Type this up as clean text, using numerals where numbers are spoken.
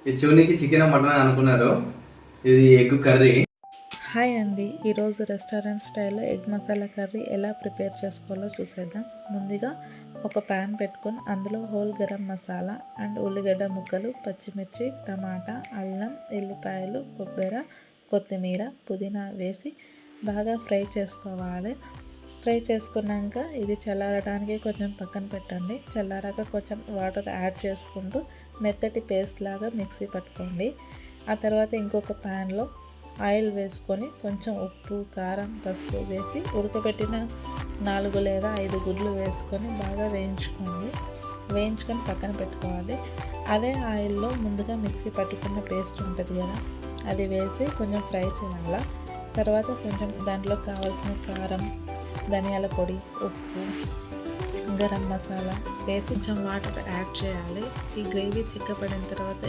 ఈ చూనికి chicken mutton అనుకున్నారు. ఇది ఎగ్ కర్రీ. హాయ్ అండి, ఈరోజు రెస్టారెంట్ స్టైల్లో ఎగ్ మసాలా కర్రీ ఎలా ప్రిపేర్ చేసుకోవాలో చూసేద్దాం. ముందుగా ఒక ప్యాన్ పెట్టుకొని అందులో హోల్ గరం మసాలా అండ్ ఉల్లిగడ్డ ముక్కలు, పచ్చిమిర్చి, టమాటా, అల్లం, ఎల్లిపాయలు, కొబ్బరి, కొత్తిమీర, పుదీనా వేసి బాగా ఫ్రై చేసుకోవాలి. ఫ్రై చేసుకున్నాక ఇది చల్లారడానికి కొంచెం పక్కన పెట్టండి. చల్లారాక కొంచెం వాటర్ యాడ్ చేసుకుంటూ మెత్తటి పేస్ట్ లాగా మిక్సీ పట్టుకోండి. ఆ తర్వాత ఇంకొక ప్యాన్లో ఆయిల్ వేసుకొని కొంచెం ఉప్పు, కారం, పసుపు వేసి ఉడకబెట్టిన 4 లేదా 5 గుడ్లు వేసుకొని బాగా వేయించుకొని పక్కన పెట్టుకోవాలి. అదే ఆయిల్లో ముందుగా మిక్సీ పట్టుకున్న పేస్ట్ ఉంటుంది కదా, అది వేసి కొంచెం ఫ్రై చేయాలి. తర్వాత కొంచెం దాంట్లో కావాల్సిన కారం, ధనియాల పొడి, ఉప్పు, గరం మసాలా వేసి కొంచెం వాటర్ యాడ్ చేయాలి. ఈ గ్రేవీ చిక్కపడిన తర్వాత